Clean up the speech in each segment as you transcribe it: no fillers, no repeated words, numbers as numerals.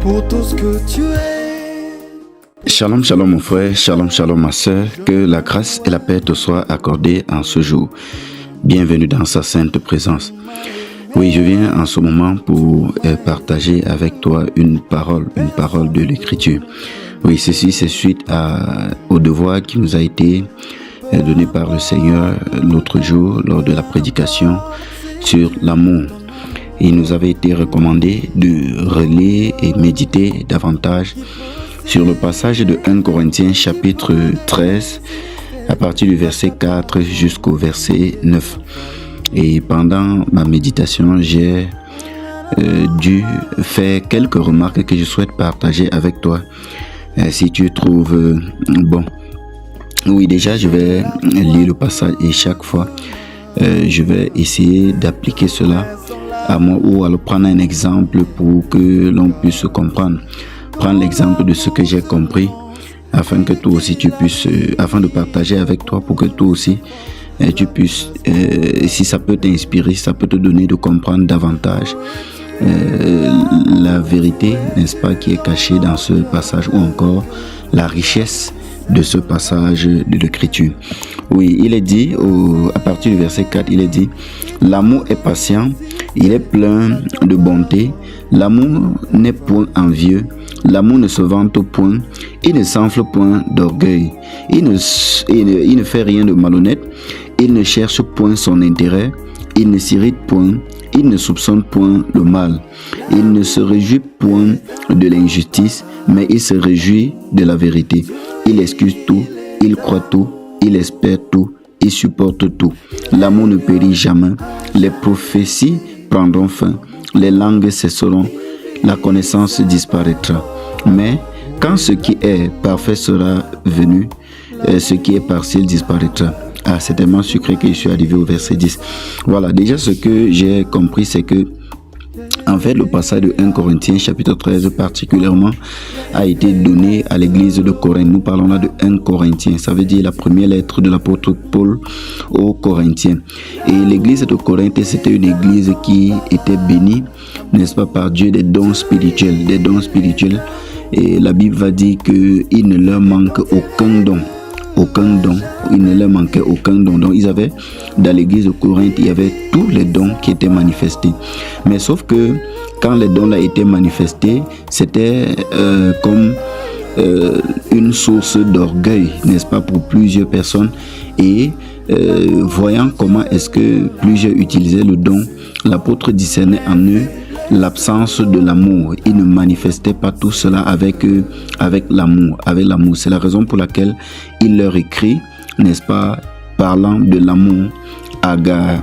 pour tout ce que tu es. Shalom, shalom mon frère, shalom, shalom ma soeur, que la grâce et la paix te soient accordées en ce jour. Bienvenue dans sa sainte présence. Oui, je viens en ce moment pour partager avec toi une parole de l'Écriture. Oui, ceci c'est suite au devoir qui nous a été donné par le Seigneur l'autre jour lors de la prédication sur l'amour. Il nous avait été recommandé de relire et méditer davantage sur le passage de 1 Corinthiens chapitre 13 à partir du verset 4 jusqu'au verset 9. Et pendant ma méditation, j'ai dû faire quelques remarques que je souhaite partager avec toi. Si tu trouves bon. Oui, déjà, je vais lire le passage et chaque fois, je vais essayer d'appliquer cela à moi ou à le prendre un exemple pour que l'on puisse comprendre. Prendre l'exemple de ce que j'ai compris afin que toi aussi tu puisses, afin de partager avec toi pour que toi aussi tu puisses, si ça peut t'inspirer, ça peut te donner de comprendre davantage la vérité, n'est-ce pas, qui est cachée dans ce passage ou encore la richesse de ce passage de l'Écriture. Oui, il est dit, à partir du verset 4, il est dit « L'amour est patient, il est plein de bonté, l'amour n'est point envieux, l'amour ne se vante point, il ne s'enfle point d'orgueil, il ne fait rien de malhonnête, il ne cherche point son intérêt, il ne s'irrite point, il ne soupçonne point le mal, il ne se réjouit point de l'injustice, mais il se réjouit de la vérité. Il excuse tout, il croit tout, il espère tout, il supporte tout. L'amour ne périt jamais, les prophéties prendront fin, les langues cesseront, la connaissance disparaîtra. Mais quand ce qui est parfait sera venu, ce qui est partiel disparaîtra. Ah, c'est tellement sucré que je suis arrivé au verset 10. Voilà, déjà ce que j'ai compris, c'est que en fait, le passage de 1 Corinthiens chapitre 13 particulièrement a été donné à l'église de Corinthe. Nous parlons là de 1 Corinthiens, ça veut dire la première lettre de l'apôtre Paul aux Corinthiens. Et l'église de Corinthe, c'était une église qui était bénie, n'est-ce pas, par Dieu des dons spirituels. Des dons spirituels. Et la Bible va dire qu'il ne leur manque aucun don. Aucun don, il ne leur manquait aucun don. Donc ils avaient, dans l'église de Corinthe, il y avait tous les dons qui étaient manifestés. Mais sauf que quand les dons là étaient manifestés, c'était comme une source d'orgueil, n'est-ce pas, pour plusieurs personnes. Et voyant comment est-ce que plusieurs utilisaient le don, l'apôtre discernait en eux l'absence de l'amour. Il ne manifestait pas tout cela avec l'amour. C'est la raison pour laquelle il leur écrit, n'est-ce pas, parlant de l'amour agapé,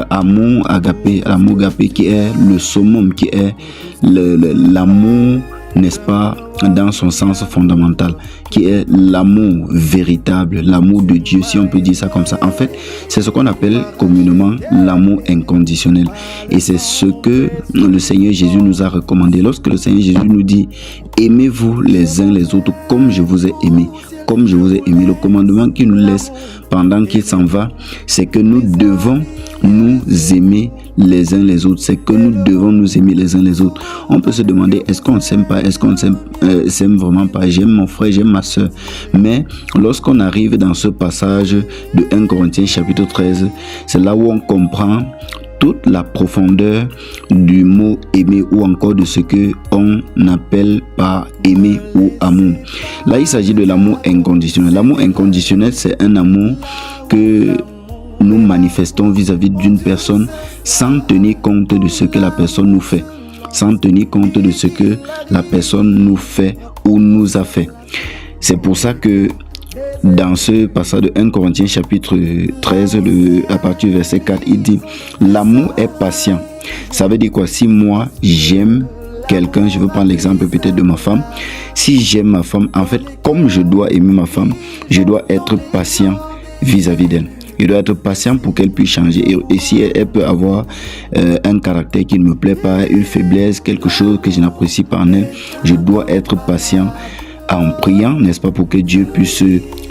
amour agapé qui est le summum, qui est l'amour, n'est-ce pas, dans son sens fondamental, qui est l'amour véritable, l'amour de Dieu, si on peut dire ça comme ça. En fait, c'est ce qu'on appelle communément l'amour inconditionnel. Et c'est ce que le Seigneur Jésus nous a recommandé. Lorsque le Seigneur Jésus nous dit « Aimez-vous les uns les autres comme je vous ai aimé ». Comme je vous ai aimé, le commandement qu'il nous laisse pendant qu'il s'en va, c'est que nous devons nous aimer les uns les autres. C'est que nous devons nous aimer les uns les autres. On peut se demander, est-ce qu'on ne s'aime pas? Est-ce qu'on ne s'aime vraiment pas? J'aime mon frère, j'aime ma soeur. Mais lorsqu'on arrive dans ce passage de 1 Corinthiens chapitre 13, c'est là où on comprend toute la profondeur du mot aimer ou encore de ce que on appelle par aimer ou amour. Là, il s'agit de l'amour inconditionnel. L'amour inconditionnel, c'est un amour que nous manifestons vis-à-vis d'une personne sans tenir compte de ce que la personne nous fait, sans tenir compte de ce que la personne nous fait ou nous a fait. C'est pour ça que dans ce passage de 1 Corinthiens chapitre 13, à partir du verset 4, il dit « L'amour est patient ». Ça veut dire quoi? Si moi, j'aime quelqu'un, je veux prendre l'exemple peut-être de ma femme. Si j'aime ma femme, en fait, comme je dois aimer ma femme, je dois être patient vis-à-vis d'elle. Je dois être patient pour qu'elle puisse changer. Et si elle peut avoir un caractère qui ne me plaît pas, une faiblesse, quelque chose que je n'apprécie pas en elle, je dois être patient en priant, n'est-ce pas, pour que Dieu puisse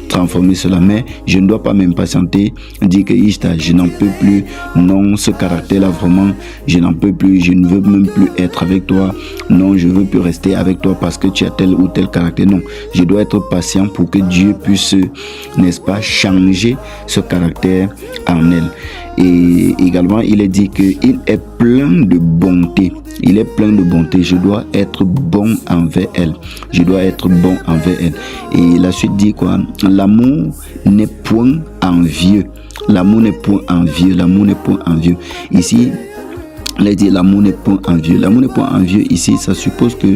transformer cela. Mais je ne dois pas m'impatienter, dire que Ishta, je n'en peux plus. Non, ce caractère-là, vraiment, je n'en peux plus. Je ne veux même plus être avec toi. Non, je ne veux plus rester avec toi parce que tu as tel ou tel caractère. Non, je dois être patient pour que Dieu puisse, n'est-ce pas, changer ce caractère en elle. Et également, il est dit qu'il est plein de bonté. Il est plein de bonté. Je dois être bon envers elle. Je dois être bon envers elle. Et la suite dit quoi? L'amour n'est point envieux. L'amour n'est point envieux. L'amour n'est point envieux. Ici, il est dit l'amour n'est point envieux. L'amour n'est point envieux. Ici, ça suppose que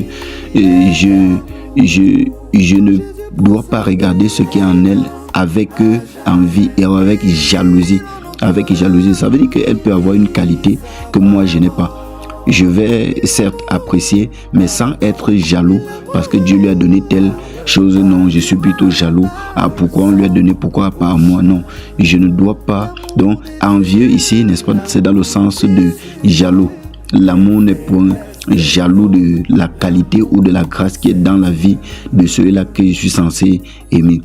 je ne dois pas regarder ce qui est en elle avec envie et avec jalousie. Avec jalousie, ça veut dire qu'elle peut avoir une qualité que moi je n'ai pas. Je vais certes apprécier, mais sans être jaloux parce que Dieu lui a donné telle chose. Non, je suis plutôt jaloux. Ah, pourquoi on lui a donné, pourquoi pas à moi? Non, je ne dois pas. Donc, envieux ici, n'est-ce pas, c'est dans le sens de jaloux. L'amour n'est point jaloux de la qualité ou de la grâce qui est dans la vie de ceux-là que je suis censé aimer.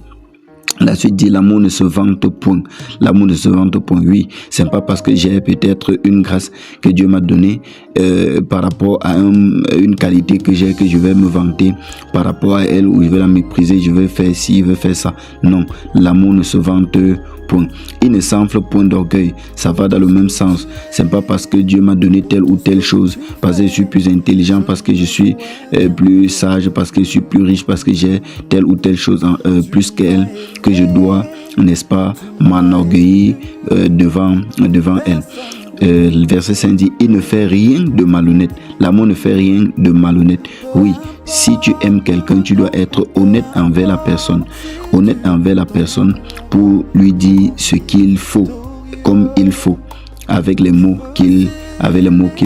La suite dit l'amour ne se vante point. L'amour ne se vante point. Oui, c'est pas parce que j'ai peut-être une grâce que Dieu m'a donnée par rapport à une qualité que j'ai que je vais me vanter par rapport à elle ou je vais la mépriser, je vais faire ci, je vais faire ça. Non, l'amour ne se vante point. Il ne s'enfle point d'orgueil. Ça va dans le même sens. C'est pas parce que Dieu m'a donné telle ou telle chose, parce que je suis plus intelligent, parce que je suis plus sage, parce que je suis plus riche, parce que j'ai telle ou telle chose plus qu'elle, que je dois, n'est-ce pas, m'enorgueillir devant elle. Le verset 5 dit, il ne fait rien de malhonnête. L'amour ne fait rien de malhonnête. Oui, si tu aimes quelqu'un, tu dois être honnête envers la personne. Honnête envers la personne pour lui dire ce qu'il faut, comme il faut, avec les mots qu'il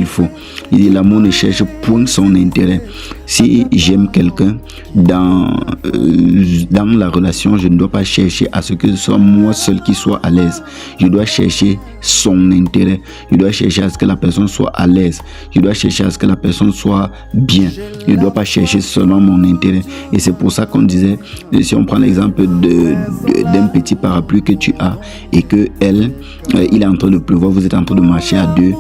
faut. Il dit l'amour ne cherche point son intérêt. Si j'aime quelqu'un dans la relation, je ne dois pas chercher à ce que ce soit moi seul qui soit à l'aise. Je dois chercher son intérêt. Je dois chercher à ce que la personne soit à l'aise. Je dois chercher à ce que la personne soit bien. Je ne dois pas chercher seulement mon intérêt. Et c'est pour ça qu'on disait, si on prend l'exemple d'un petit parapluie que tu as et que il est en train de pleuvoir, vous êtes en train de marcher à deux,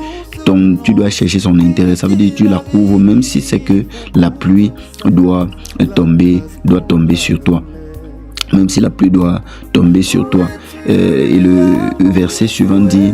tu dois chercher son intérêt. Ça veut dire que tu la couvres même si c'est que la pluie doit tomber sur toi. Même si la pluie doit tomber sur toi. Et le verset suivant dit,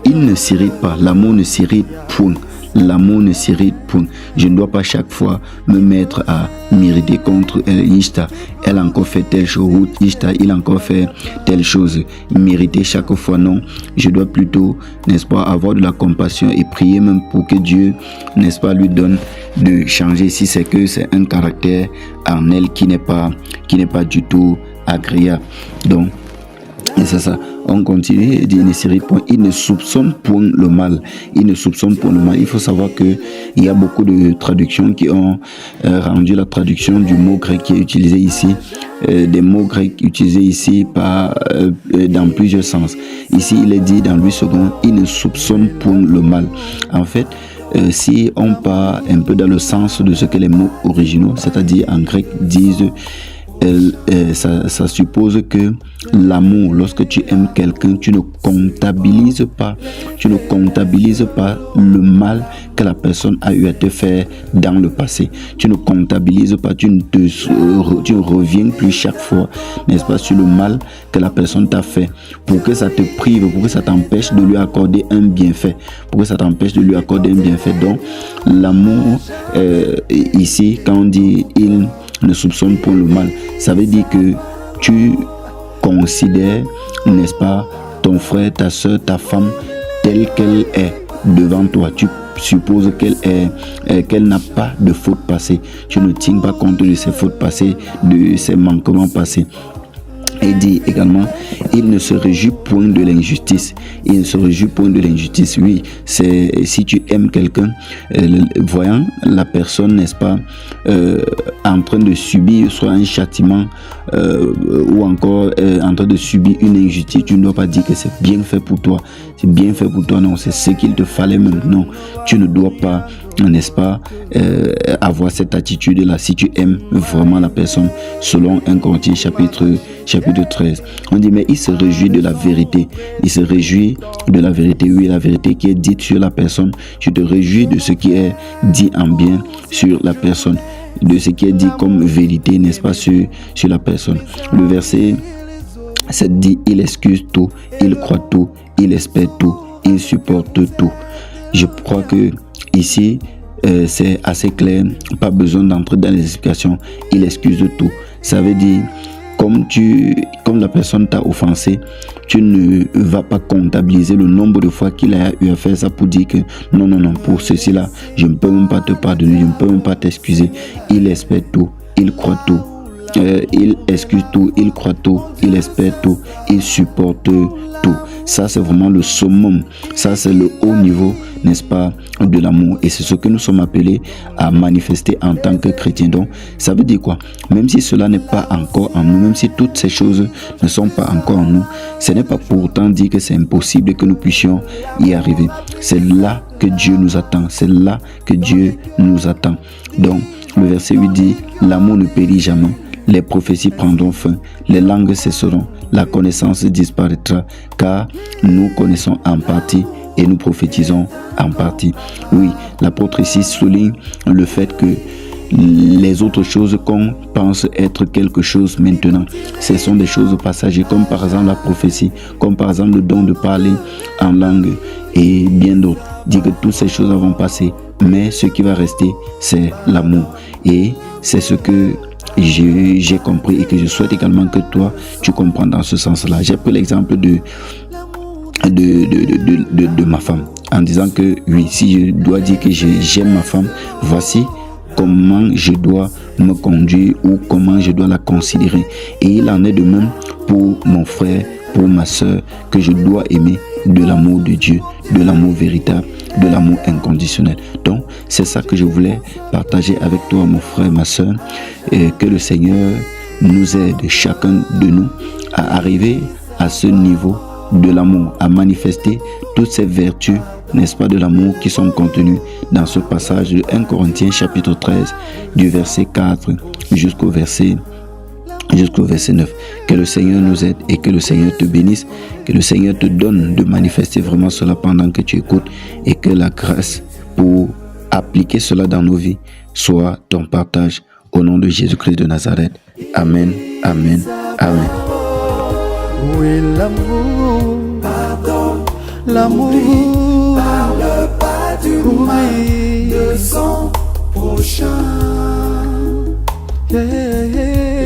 il ne s'irrite pas. L'amour ne s'irrite point. L'amour ne s'irrite point. Je ne dois pas chaque fois me mettre à m'irriter contre Ishta. Elle a encore fait telle chose. Ishta, il a encore fait telle chose. M'irriter chaque fois, non. Je dois plutôt, n'est-ce pas, avoir de la compassion et prier même pour que Dieu, n'est-ce pas, lui donne de changer si c'est que c'est un caractère en elle qui n'est pas du tout agréable. Donc, et c'est ça. On continue et dit il ne soupçonne point le mal. Il ne soupçonne point le mal. Il faut savoir que il y a beaucoup de traductions qui ont rendu la traduction du mot grec qui est utilisé ici, des mots grecs utilisés ici dans plusieurs sens. Ici, il est dit dans 8 secondes, il ne soupçonne point le mal. En fait, si on part un peu dans le sens de ce que les mots originaux, c'est-à-dire en grec, disent, ça suppose que l'amour, lorsque tu aimes quelqu'un, tu ne comptabilises pas le mal que la personne a eu à te faire dans le passé. Tu ne comptabilises pas, tu ne reviens plus chaque fois, n'est-ce pas, sur le mal que la personne t'a fait, pour que ça te prive, pour que ça t'empêche de lui accorder un bienfait, Donc, l'amour, ici, quand on dit il ne soupçonne point le mal, ça veut dire que tu considères, n'est-ce pas, ton frère, ta soeur, ta femme telle qu'elle est devant toi. Tu supposes qu'elle n'a pas de faute passée. Tu ne tiens pas compte de ses fautes passées, de ses manquements passés. Et dit également, il ne se réjouit point de l'injustice. Il ne se réjouit point de l'injustice. Oui, c'est si tu aimes quelqu'un, voyant la personne, n'est-ce pas, en train de subir soit un châtiment ou encore en train de subir une injustice, tu ne dois pas dire que c'est bien fait pour toi. C'est bien fait pour toi, non, c'est ce qu'il te fallait maintenant. Tu ne dois pas, n'est-ce pas, avoir cette attitude-là si tu aimes vraiment la personne, selon 1 Corinthiens chapitre 13. On dit, mais il se réjouit de la vérité. Il se réjouit de la vérité. Oui, la vérité qui est dite sur la personne. Tu te réjouis de ce qui est dit en bien sur la personne, de ce qui est dit comme vérité, n'est-ce pas, sur la personne. Le verset 7 dit, il excuse tout, il croit tout, il espère tout, il supporte tout. Je crois que ici, c'est assez clair, pas besoin d'entrer dans les explications. Il excuse tout. Ça veut dire, comme la personne t'a offensé, tu ne vas pas comptabiliser le nombre de fois qu'il a eu à faire ça pour dire que non, pour ceci-là, je ne peux même pas te pardonner, je ne peux même pas t'excuser. Il espère tout, il croit tout. Il excuse tout, il croit tout, il espère tout, il supporte tout. Ça, c'est vraiment le summum. Ça, c'est le haut niveau, n'est-ce pas, de l'amour. Et c'est ce que nous sommes appelés à manifester en tant que chrétiens. Donc, ça veut dire quoi? Même si cela n'est pas encore en nous, même si toutes ces choses ne sont pas encore en nous, ce n'est pas pour autant dire que c'est impossible que nous puissions y arriver. C'est là que Dieu nous attend. C'est là que Dieu nous attend. Donc, le verset 8 dit, l'amour ne périt jamais. Les prophéties prendront fin, les langues cesseront, la connaissance disparaîtra, car nous connaissons en partie et nous prophétisons en partie. Oui, l'apôtre ici souligne le fait que les autres choses qu'on pense être quelque chose maintenant, ce sont des choses passagères, comme par exemple la prophétie, comme par exemple le don de parler en langue et bien d'autres. Dit que toutes ces choses vont passer, mais ce qui va rester, c'est l'amour. Et c'est ce que j'ai compris et que je souhaite également que toi tu comprennes dans ce sens-là. J'ai pris l'exemple de ma femme en disant que oui, si je dois dire que j'aime ma femme, voici comment je dois me conduire ou comment je dois la considérer. Et il en est de même pour mon frère, pour ma soeur, que je dois aimer de l'amour de Dieu, de l'amour véritable, de l'amour inconditionnel. Donc, c'est ça que je voulais partager avec toi, mon frère, ma soeur, et que le Seigneur nous aide, chacun de nous, à arriver à ce niveau de l'amour, à manifester toutes ces vertus, n'est-ce pas, de l'amour qui sont contenues dans ce passage de 1 Corinthiens chapitre 13, du verset 4 jusqu'au verset 9. Que le Seigneur nous aide et que le Seigneur te bénisse, que le Seigneur te donne de manifester vraiment cela pendant que tu écoutes, et que la grâce pour appliquer cela dans nos vies soit ton partage, au nom de Jésus-Christ de Nazareth. Amen, amen, amen. Où est l'amour? Pardon, l'amour parle pas du mal de son prochain.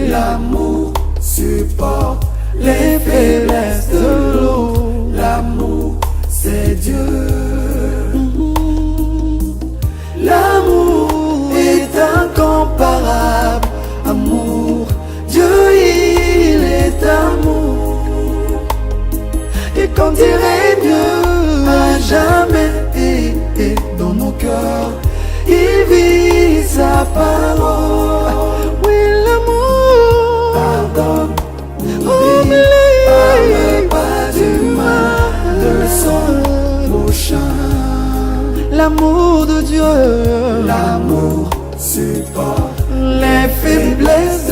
L'amour supporte les faiblesses de l'eau. L'amour, c'est Dieu. L'amour est incomparable. Amour, Dieu, il est amour. Et qu'on dirait mieux à jamais. Et dans nos cœurs, il vit sa parole. Oui, l'amour pardonne, oublie, parle pas du mal de son prochain. L'amour de Dieu, l'amour supporte les faiblesses